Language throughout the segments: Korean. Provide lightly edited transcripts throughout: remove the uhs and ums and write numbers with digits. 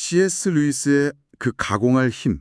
C.S. 루이스의 그 가공할 힘.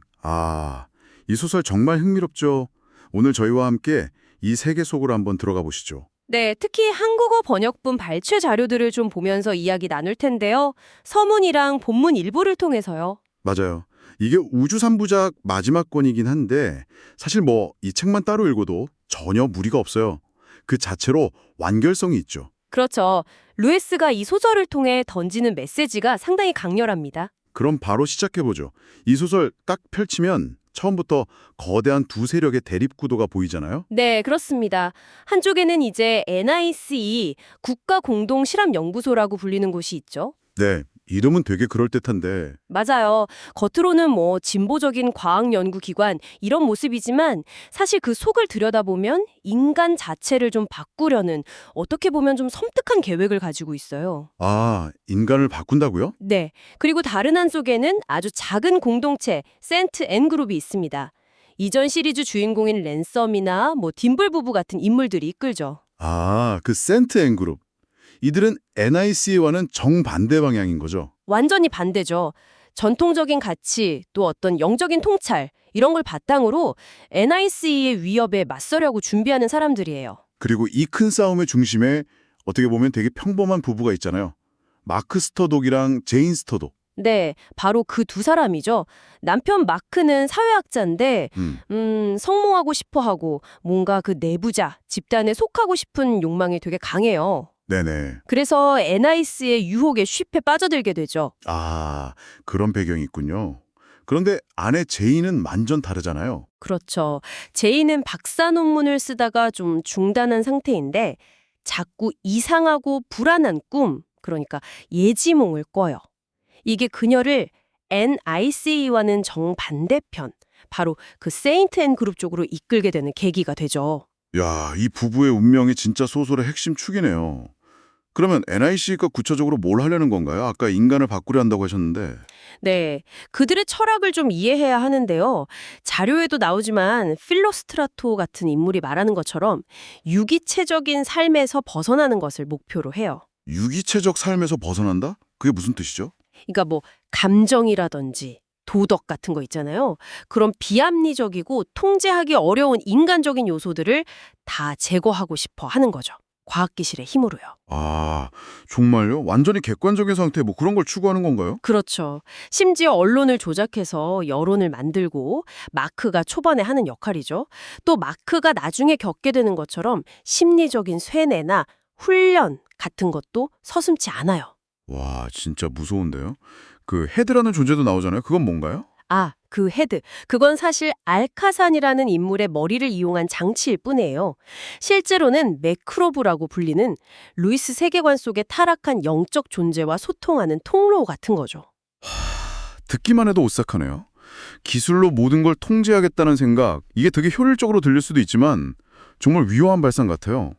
이 소설 정말 흥미롭죠. 오늘 저희와 함께 이 세계 속으로 한번 들어가 보시죠. 네, 특히 한국어 번역본 발췌 자료들을 좀 보면서 이야기 나눌 텐데요. 서문이랑 본문 일부를 통해서요. 맞아요. 이게 우주 3부작 마지막 권이긴 한데 사실 이 책만 따로 읽어도 전혀 무리가 없어요. 그 자체로 완결성이 있죠. 그렇죠. 루이스가 이 소설을 통해 던지는 메시지가 상당히 강렬합니다. 그럼 바로 시작해보죠. 이 소설 딱 펼치면 처음부터 거대한 두 세력의 대립 구도가 보이잖아요. 네, 그렇습니다. 한쪽에는 이제 NIC, 국가공동실험연구소라고 불리는 곳이 있죠. 네, 이름은 되게 그럴듯한데 맞아요. 겉으로는 진보적인 과학연구기관 이런 모습이지만 사실 그 속을 들여다보면 인간 자체를 좀 바꾸려는 어떻게 보면 좀 섬뜩한 계획을 가지고 있어요. 인간을 바꾼다고요? 네. 그리고 다른 한쪽에는 아주 작은 공동체 센트 N그룹이 있습니다. 이전 시리즈 주인공인 랜섬이나 딤블 부부 같은 인물들이 이끌죠. 그 센트 앤그룹. 이들은 NIC와는 정반대 방향인 거죠. 완전히 반대죠. 전통적인 가치, 또 어떤 영적인 통찰, 이런 걸 바탕으로 NIC의 위협에 맞서려고 준비하는 사람들이에요. 그리고 이 큰 싸움의 중심에 어떻게 보면 되게 평범한 부부가 있잖아요. 마크 스터독이랑 제인 스터독. 네, 바로 그 두 사람이죠. 남편 마크는 사회학자인데 성공하고 싶어하고 뭔가 그 내부자, 집단에 속하고 싶은 욕망이 되게 강해요. 네네. 그래서 NIC의 유혹에 쉽게 빠져들게 되죠. 그런 배경이 있군요. 그런데 아내 제인은 완전 다르잖아요. 그렇죠. 제이는 박사 논문을 쓰다가 좀 중단한 상태인데 자꾸 이상하고 불안한 꿈, 그러니까 예지몽을 꿔요. 이게 그녀를 NIC와는 정반대편, 바로 그 세인트 앤 그룹 쪽으로 이끌게 되는 계기가 되죠. 야, 이 부부의 운명이 진짜 소설의 핵심 축이네요. 그러면 NIC가 구체적으로 뭘 하려는 건가요? 아까 인간을 바꾸려 한다고 하셨는데. 네, 그들의 철학을 좀 이해해야 하는데요. 자료에도 나오지만 필로스트라토 같은 인물이 말하는 것처럼 유기체적인 삶에서 벗어나는 것을 목표로 해요. 유기체적 삶에서 벗어난다? 그게 무슨 뜻이죠? 그러니까 감정이라든지 도덕 같은 거 있잖아요. 그런 비합리적이고 통제하기 어려운 인간적인 요소들을 다 제거하고 싶어 하는 거죠. 과학기술의 힘으로요. 정말요? 완전히 객관적인 상태 그런 걸 추구하는 건가요? 그렇죠. 심지어 언론을 조작해서 여론을 만들고 마크가 초반에 하는 역할이죠. 또 마크가 나중에 겪게 되는 것처럼 심리적인 쇠뇌나 훈련 같은 것도 서슴지 않아요. 와, 진짜 무서운데요? 그 헤드라는 존재도 나오잖아요. 그건 뭔가요? 그 헤드. 그건 사실 알카산이라는 인물의 머리를 이용한 장치일 뿐이에요. 실제로는 매크로브라고 불리는 루이스 세계관 속에 타락한 영적 존재와 소통하는 통로 같은 거죠. 듣기만 해도 오싹하네요. 기술로 모든 걸 통제하겠다는 생각, 이게 되게 효율적으로 들릴 수도 있지만 정말 위험한 발상 같아요.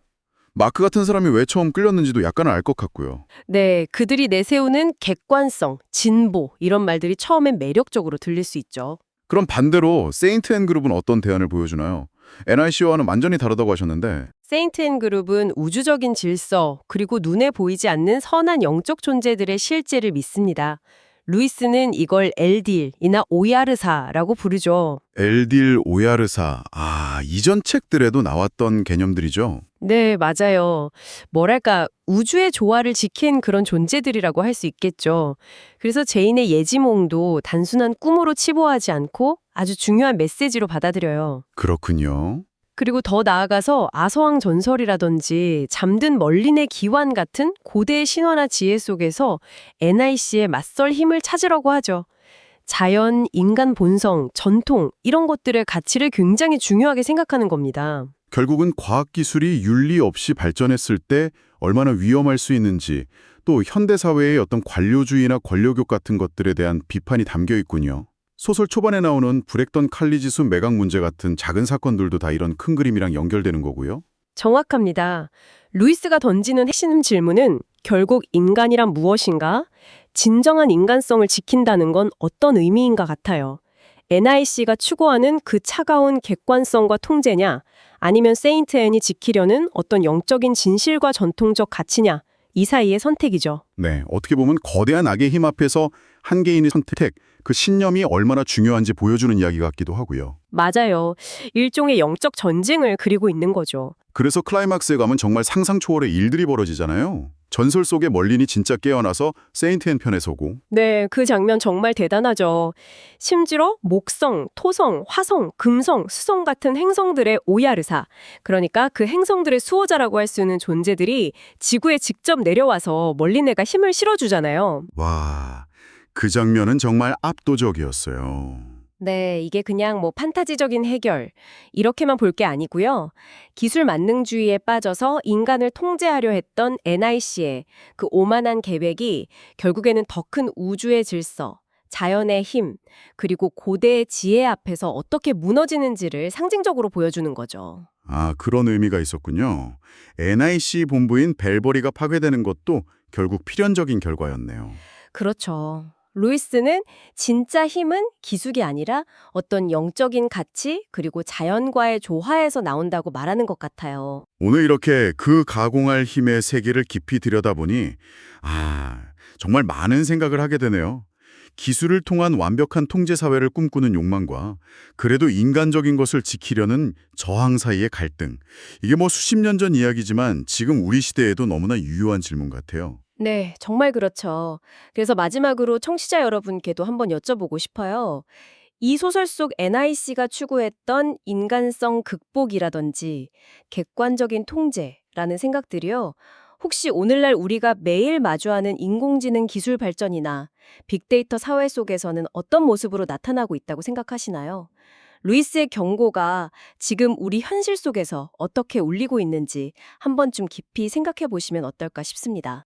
마크 같은 사람이 왜 처음 끌렸는지도 약간은 알 것 같고요. 네, 그들이 내세우는 객관성, 진보 이런 말들이 처음엔 매력적으로 들릴 수 있죠. 그럼 반대로 세인트 앤 그룹은 어떤 대안을 보여주나요? NIC와는 완전히 다르다고 하셨는데 세인트 앤 그룹은 우주적인 질서, 그리고 눈에 보이지 않는 선한 영적 존재들의 실제를 믿습니다. 루이스는 이걸 엘딜이나 오야르사라고 부르죠. 엘딜 오야르사, 이전 책들에도 나왔던 개념들이죠. 네, 맞아요. 뭐랄까, 우주의 조화를 지킨 그런 존재들이라고 할 수 있겠죠. 그래서 제인의 예지몽도 단순한 꿈으로 치부하지 않고 아주 중요한 메시지로 받아들여요. 그렇군요. 그리고 더 나아가서 아서왕 전설이라든지 잠든 멀린의 기환 같은 고대의 신화나 지혜 속에서 NIC의 맞설 힘을 찾으려고 하죠. 자연, 인간 본성, 전통 이런 것들의 가치를 굉장히 중요하게 생각하는 겁니다. 결국은 과학기술이 윤리 없이 발전했을 때 얼마나 위험할 수 있는지, 또 현대사회의 어떤 관료주의나 권력욕 같은 것들에 대한 비판이 담겨 있군요. 소설 초반에 나오는 브렉던 칼리지수 매각 문제 같은 작은 사건들도 다 이런 큰 그림이랑 연결되는 거고요. 정확합니다. 루이스가 던지는 핵심 질문은 결국 인간이란 무엇인가? 진정한 인간성을 지킨다는 건 어떤 의미인가 같아요. NIC가 추구하는 그 차가운 객관성과 통제냐, 아니면 세인트 앤이 지키려는 어떤 영적인 진실과 전통적 가치냐, 이 사이의 선택이죠. 네, 어떻게 보면 거대한 악의 힘 앞에서 한 개인의 선택, 그 신념이 얼마나 중요한지 보여주는 이야기 같기도 하고요. 맞아요. 일종의 영적 전쟁을 그리고 있는 거죠. 그래서 클라이막스에 가면 정말 상상 초월의 일들이 벌어지잖아요. 전설 속의 멀린이 진짜 깨어나서 세인트앤 편에 서고, 네, 그 장면 정말 대단하죠. 심지어 목성, 토성, 화성, 금성, 수성 같은 행성들의 오야르사, 그러니까 그 행성들의 수호자라고 할 수 있는 존재들이 지구에 직접 내려와서 멀린애가 힘을 실어주잖아요. 와, 그 장면은 정말 압도적이었어요. 네, 이게 그냥 뭐 판타지적인 해결, 이렇게만 볼 게 아니고요. 기술 만능주의에 빠져서 인간을 통제하려 했던 NIC의 그 오만한 계획이 결국에는 더 큰 우주의 질서, 자연의 힘, 그리고 고대의 지혜 앞에서 어떻게 무너지는지를 상징적으로 보여주는 거죠. 아, 그런 의미가 있었군요. NIC 본부인 벨버리가 파괴되는 것도 결국 필연적인 결과였네요. 그렇죠. 루이스는 진짜 힘은 기술이 아니라 어떤 영적인 가치 그리고 자연과의 조화에서 나온다고 말하는 것 같아요. 오늘 이렇게 그 가공할 힘의 세계를 깊이 들여다보니 정말 많은 생각을 하게 되네요. 기술을 통한 완벽한 통제 사회를 꿈꾸는 욕망과 그래도 인간적인 것을 지키려는 저항 사이의 갈등. 이게 뭐 수십 년 전 이야기지만 지금 우리 시대에도 너무나 유효한 질문 같아요. 네, 정말 그렇죠. 그래서 마지막으로 청취자 여러분께도 한번 여쭤보고 싶어요. 이 소설 속 NIC가 추구했던 인간성 극복이라든지 객관적인 통제라는 생각들이요. 혹시 오늘날 우리가 매일 마주하는 인공지능 기술 발전이나 빅데이터 사회 속에서는 어떤 모습으로 나타나고 있다고 생각하시나요? 루이스의 경고가 지금 우리 현실 속에서 어떻게 울리고 있는지 한번 좀 깊이 생각해 보시면 어떨까 싶습니다.